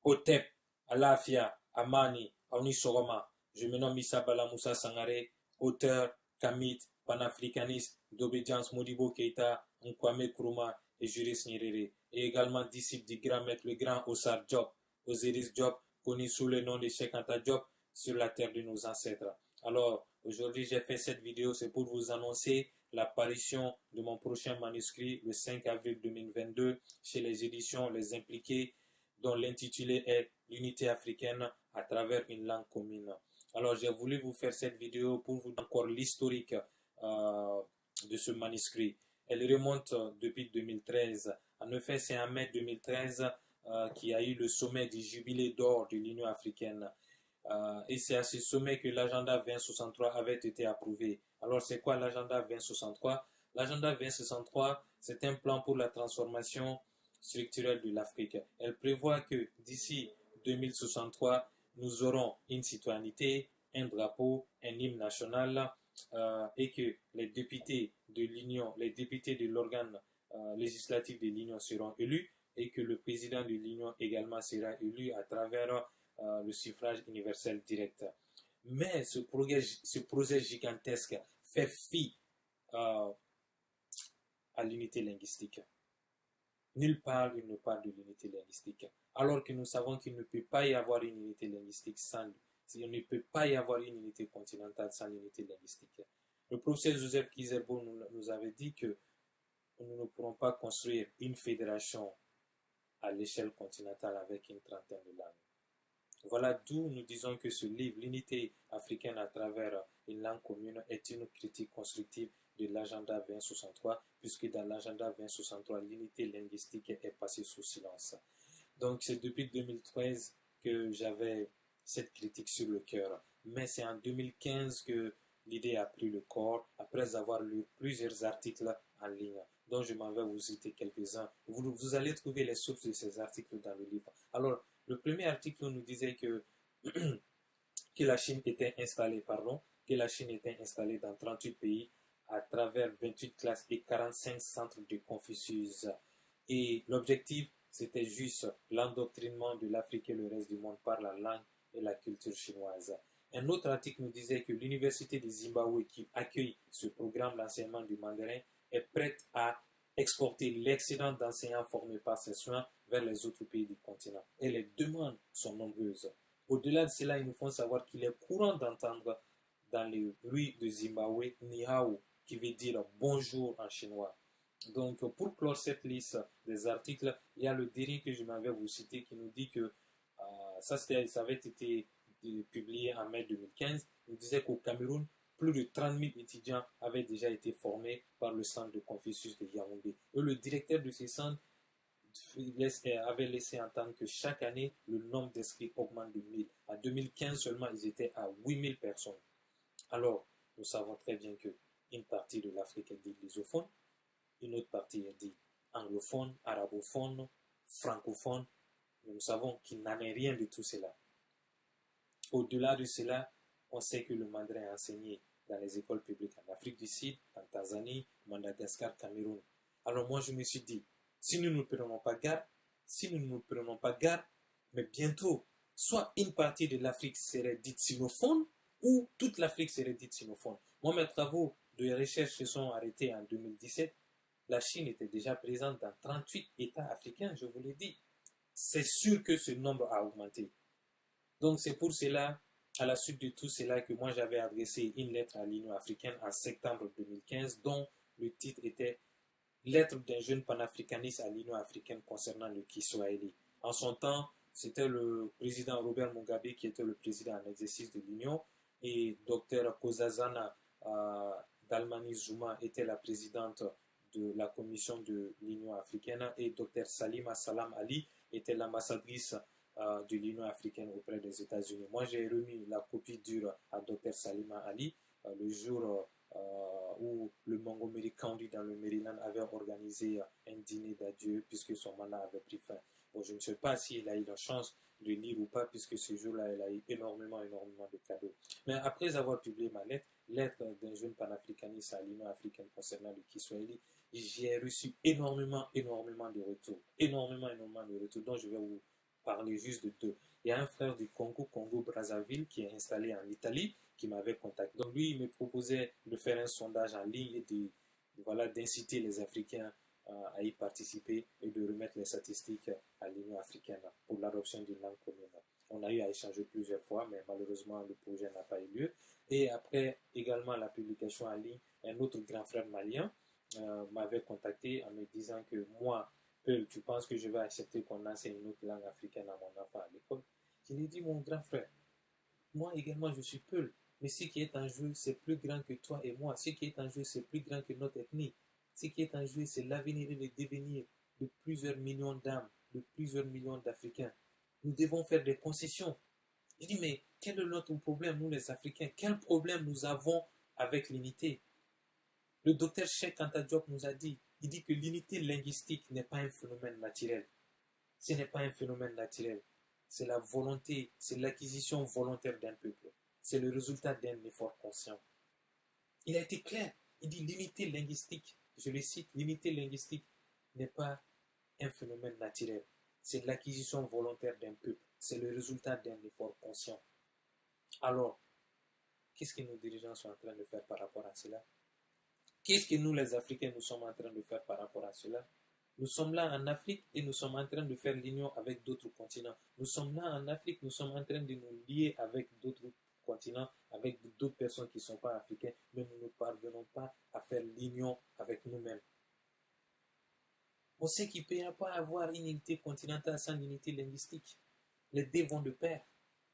Otep, Alafia, Amani, Aunisoroma. Je me nomme Issa Bala Moussa Sangare, auteur, Kamit, panafricaniste, d'obédience Modibo Keita, Nkwame Nkrumah et Juris Nyerere. Et également disciple du grand maître, le grand Ossar Diop, Osiris Diop, connu sous le nom de Cheikh Anta Diop, sur la terre de nos ancêtres. Alors, aujourd'hui, j'ai fait cette vidéo, c'est pour vous annoncer l'apparition de mon prochain manuscrit le 5 avril 2022 chez les éditions Les Impliqués, dont l'intitulé est L'unité africaine à travers une langue commune. Alors, j'ai voulu vous faire cette vidéo pour vous donner encore l'historique de ce manuscrit. Elle remonte depuis 2013. En effet, c'est en mai 2013 qu'il y a eu le sommet du jubilé d'or de l'Union africaine. Et c'est à ce sommet que l'agenda 2063 avait été approuvé. Alors, c'est quoi l'agenda 2063? L'agenda 2063, c'est un plan pour la transformation structurelle de l'Afrique. Elle prévoit que d'ici 2063, nous aurons une citoyenneté, un drapeau, un hymne national et que les députés de l'Union, les députés de l'organe législatif de l'Union seront élus et que le président de l'Union également sera élu à travers le suffrage universel direct. Mais ce projet gigantesque fait fi à l'unité linguistique. Nulle part il ne parle de l'unité linguistique. Alors que nous savons qu'il ne peut pas y avoir une unité linguistique sans il ne peut pas y avoir une unité continentale sans l'unité linguistique. Le professeur Joseph Kizerbo nous avait dit que nous ne pourrons pas construire une fédération à l'échelle continentale avec une trentaine de langues. Voilà d'où nous disons que ce livre, L'unité africaine à travers une langue commune, est une critique constructive de l'agenda 2063, puisque dans l'agenda 2063, l'unité linguistique est passée sous silence. Donc c'est depuis 2013 que j'avais cette critique sur le cœur. Mais c'est en 2015 que l'idée a pris le corps, après avoir lu plusieurs articles en ligne, dont je m'en vais vous citer quelques-uns. Vous allez trouver les sources de ces articles dans le livre. Alors, le premier article nous disait que, que la Chine était installée, dans 38 pays à travers 28 classes et 45 centres de Confucius. Et l'objectif, c'était juste l'endoctrinement de l'Afrique et le reste du monde par la langue et la culture chinoise. Un autre article nous disait que l'université de Zimbabwe, qui accueille ce programme d'enseignement du mandarin, est prête à exporter l'excédent d'enseignants formés par ses soins vers les autres pays du continent. Et les demandes sont nombreuses. Au-delà de cela, ils nous font savoir qu'il est courant d'entendre dans les rues de Zimbabwe Ni hao, qui veut dire bonjour en chinois. Donc, pour clore cette liste des articles, il y a le dernier que je m'avais vous citer qui nous dit que ça avait été publié en mai 2015. Il disait qu'au Cameroun, plus de 30 000 étudiants avaient déjà été formés par le centre de Confucius de Yaoundé. Et le directeur de ce centre avait laissé entendre que chaque année, le nombre d'inscrits augmente de 1000. En 2015 seulement, ils étaient à 8000 personnes. Alors, nous savons très bien qu'une partie de l'Afrique est dite lusophone, une autre partie est dite anglophone, arabophone, francophone. Mais nous savons qu'il n'en est rien de tout cela. Au-delà de cela, on sait que le mandarin est enseigné dans les écoles publiques en Afrique du Sud, en Tanzanie, Madagascar, Cameroun. Alors moi, je me suis dit, si nous ne prenons pas garde, mais bientôt, soit une partie de l'Afrique serait dite sinophone, ou toute l'Afrique serait dite sinophone. Moi, mes travaux de recherche se sont arrêtés en 2017. La Chine était déjà présente dans 38 États africains, je vous l'ai dit. C'est sûr que ce nombre a augmenté. Donc c'est pour cela, à la suite de tout cela, que moi j'avais adressé une lettre à l'Union africaine en septembre 2015, dont le titre était Lettre d'un jeune panafricaniste à l'Union africaine concernant le Kiswahili. En son temps, c'était le président Robert Mugabe qui était le président en exercice de l'Union et Dr Kozazana Dalmani Zuma était la présidente de la commission de l'Union africaine et Dr Salima Salam Ali était l'ambassadrice de l'Union africaine auprès des États-Unis. Moi, j'ai remis la copie dure à Dr Salima Ali le jour où le Montgomery County dans le Maryland avait organisé un dîner d'adieu puisque son mandat avait pris fin. Bon, je ne sais pas s'il a eu la chance de lire ou pas puisque ce jour-là, il a eu énormément de cadeaux. Mais après avoir publié ma lettre d'un jeune panafricaniste à l'Union africaine concernant le Kiswahili, j'ai reçu énormément de retours. Énormément de retours dont je vais vous parler juste de deux. Il y a un frère du Congo, Congo-Brazzaville, qui est installé en Italie, qui m'avait contacté. Donc lui, il me proposait de faire un sondage en ligne et voilà, d'inciter les Africains à y participer et de remettre les statistiques à l'Union africaine pour l'adoption d'une langue commune. On a eu à échanger plusieurs fois, mais malheureusement, le projet n'a pas eu lieu. Et après, également, la publication en ligne, un autre grand frère malien m'avait contacté en me disant que moi, Peul, tu penses que je vais accepter qu'on enseigne une autre langue africaine à mon enfant à l'école? Je lui ai dit, mon grand frère, moi également, je suis Peul. Mais ce qui est en jeu, c'est plus grand que toi et moi. Ce qui est en jeu, c'est plus grand que notre ethnie. Ce qui est en jeu, c'est l'avenir et le devenir de plusieurs millions d'âmes, de plusieurs millions d'Africains. Nous devons faire des concessions. Je dis, mais quel est notre problème, nous les Africains? Quel problème nous avons avec l'unité? Le docteur Cheikh Anta Diop nous a dit, il dit que l'unité linguistique n'est pas un phénomène naturel. Ce n'est pas un phénomène naturel. C'est la volonté, c'est l'acquisition volontaire d'un peuple. C'est le résultat d'un effort conscient. Il a été clair. Il dit l'unité linguistique, je le cite, l'unité linguistique n'est pas un phénomène naturel. C'est l'acquisition volontaire d'un peuple. C'est le résultat d'un effort conscient. Alors, qu'est-ce que nos dirigeants sont en train de faire par rapport à cela? Qu'est-ce que nous, les Africains, nous sommes en train de faire par rapport à cela? Nous sommes là en Afrique et nous sommes en train de faire l'union avec d'autres continents. Nous sommes là en Afrique, nous sommes en train de nous lier avec d'autres continents, avec d'autres personnes qui ne sont pas africaines, mais nous ne parvenons pas à faire l'union avec nous-mêmes. On sait qu'il ne peut pas avoir une unité continentale sans unité linguistique. Les deux vont de pair.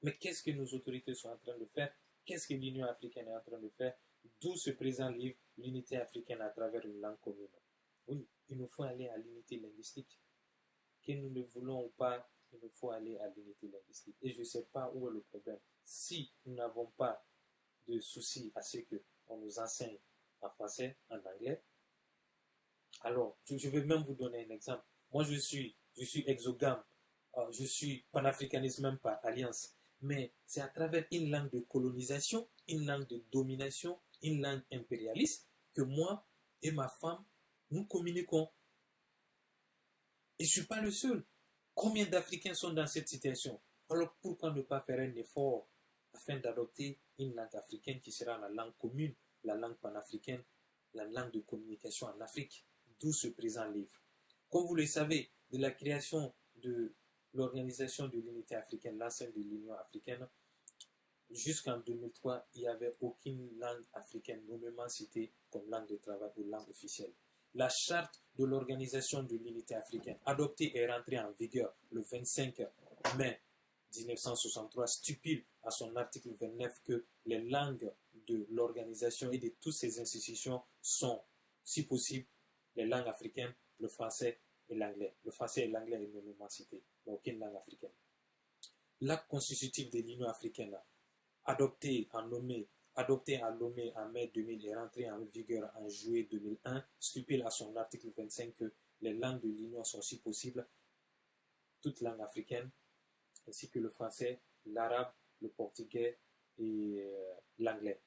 Mais qu'est-ce que nos autorités sont en train de faire? Qu'est-ce que l'Union africaine est en train de faire? D'où ce présent livre, l'unité africaine à travers une langue commune. Oui, il nous faut aller à l'unité linguistique. Que nous le voulons ou pas, il nous faut aller à l'unité linguistique. Et je ne sais pas où est le problème. Si nous n'avons pas de souci à ce qu'on nous enseigne en français, en anglais, alors je vais même vous donner un exemple. Moi, je suis exogame, je suis panafricaniste même par alliance. Mais c'est à travers une langue de colonisation, une langue de domination, une langue impérialiste que moi et ma femme, nous communiquons. Et je ne suis pas le seul. Combien d'Africains sont dans cette situation? Alors pourquoi ne pas faire un effort afin d'adopter une langue africaine qui sera la langue commune, la langue panafricaine, la langue de communication en Afrique? D'où ce présent livre. Comme vous le savez, de la création de l'Organisation de l'Unité africaine, l'enceinte de l'Union africaine, jusqu'en 2003, il n'y avait aucune langue africaine nommément citée comme langue de travail ou langue officielle. La charte de l'Organisation de l'Unité africaine, adoptée et rentrée en vigueur le 25 mai 1963, stipule à son article 29 que les langues de l'organisation et de toutes ses institutions sont, si possible, les langues africaines, le français et l'anglais. Le français et l'anglais est nommément cité, mais aucune langue africaine. L'acte constitutif de l'Union africaine, adopté à Lomé en mai 2000 et rentré en vigueur en juillet 2001, stipule à son article 25 que les langues de l'Union sont, si possible, toutes langues africaines, ainsi que le français, l'arabe, le portugais et l'anglais.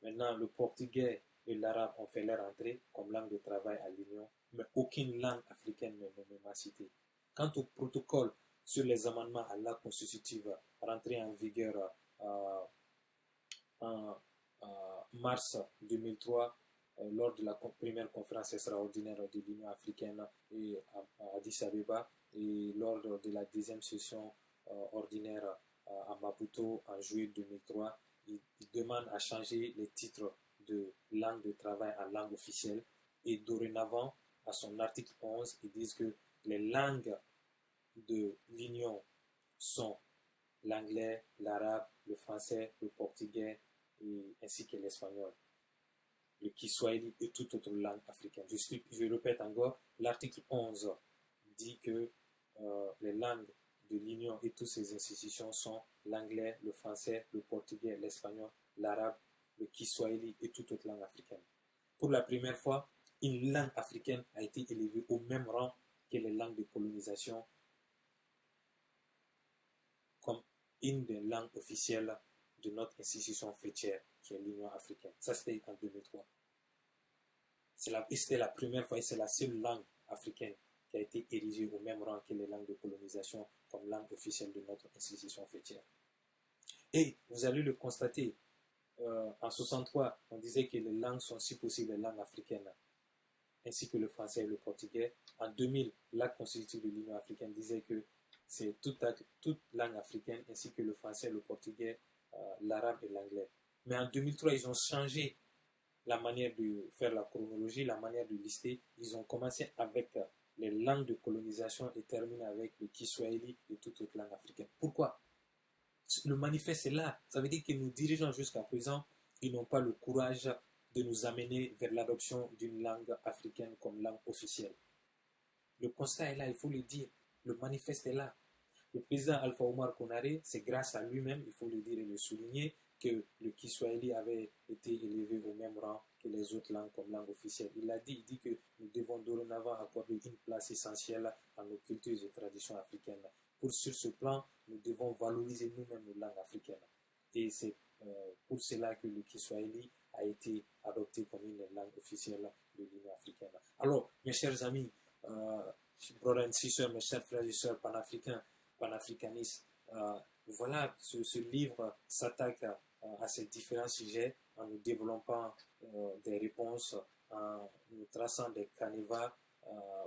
Maintenant, le portugais et l'arabe ont fait leur entrée comme langue de travail à l'Union, mais aucune langue africaine n'est nommément citée. Quant au protocole sur les amendements à l'acte constitutif rentré en vigueur en mars 2003, lors de la première conférence extraordinaire de l'Union africaine à Addis Abeba et lors de la deuxième session ordinaire à Maputo en juillet 2003, il demande à changer les titres de langue de travail à langue officielle et dorénavant, à son article 11, ils disent que les langues de l'Union sont l'anglais, l'arabe, le français, le portugais ainsi que l'espagnol, le kiswahili et toute autre langue africaine. Je répète encore, l'article 11 dit que les langues de l'Union et toutes ses institutions sont l'anglais, le français, le portugais, l'espagnol, l'arabe, le kiswahili et toute autre langue africaine. Pour la première fois, une langue africaine a été élevée au même rang que les langues de colonisation comme une des langues officielles de notre institution fêtière qui est l'Union africaine. Ça, c'était en 2003. C'était la première fois et c'est la seule langue africaine qui a été érigée au même rang que les langues de colonisation comme langue officielle de notre institution fêtière. Et vous allez le constater, en 63, on disait que les langues sont si possible les langues africaines, ainsi que le français et le portugais. En 2000, l'acte constitutif de l'Union africaine disait que c'est toute langue africaine, ainsi que le français, le portugais, l'arabe et l'anglais. Mais en 2003, ils ont changé la manière de faire la chronologie, la manière de lister. Ils ont commencé avec les langues de colonisation et terminé avec le Kiswahili et toute autre langue africaine. Pourquoi? Le manifeste est là. Ça veut dire que nos dirigeants jusqu'à présent, ils n'ont pas le courage de nous amener vers l'adoption d'une langue africaine comme langue officielle. Le constat est là, il faut le dire. Le manifeste est là. Le président Alpha Omar Konaré, c'est grâce à lui-même, il faut le dire et le souligner, que le Kiswahili avait été élevé au même rang que les autres langues comme langue officielle. Il a dit, il dit que nous devons dorénavant accorder une place essentielle à nos cultures et traditions africaines. Sur ce plan, nous devons valoriser nous-mêmes nos langues africaines. Et c'est pour cela que le Kiswahili a été adopté comme une langue officielle de l'Union africaine. Alors, mes chers amis, brothers and sisters, mes chers frères et sœurs panafricains, panafricanistes, voilà, ce livre s'attaque à ces différents sujets en nous développant des réponses, en nous traçant des canevas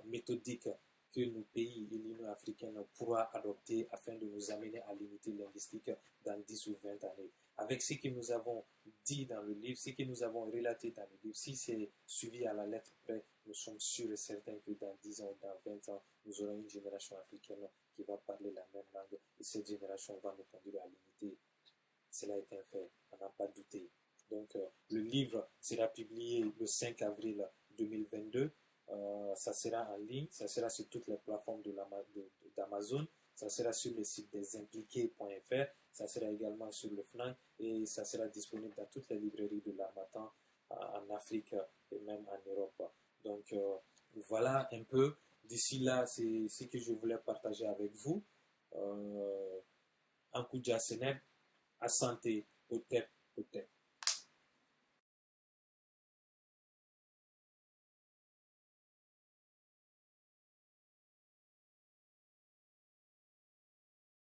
méthodiques que nos pays et l'Union africaine pourra adopter afin de nous amener à l'unité linguistique dans 10 ou 20 années. Avec ce que nous avons dit dans le livre, ce que nous avons relaté dans le livre, si c'est suivi à la lettre près, nous sommes sûrs et certains que dans 10 ans ou dans 20 ans, nous aurons une génération africaine qui va parler la même langue et cette génération va nous conduire à l'unité. Cela est un fait, on n'a pas douté. Donc, le livre sera publié le 5 avril 2022. Ça sera en ligne, ça sera sur toutes les plateformes d'Amazon, ça sera sur le site desimpliqués.fr, ça sera également sur le Fnac et ça sera disponible dans toutes les librairies de l'Harmattan en Afrique et même en Europe. Donc voilà un peu, d'ici là, c'est ce que je voulais partager avec vous. En Koudia Seneb, à santé, au tep, au tep.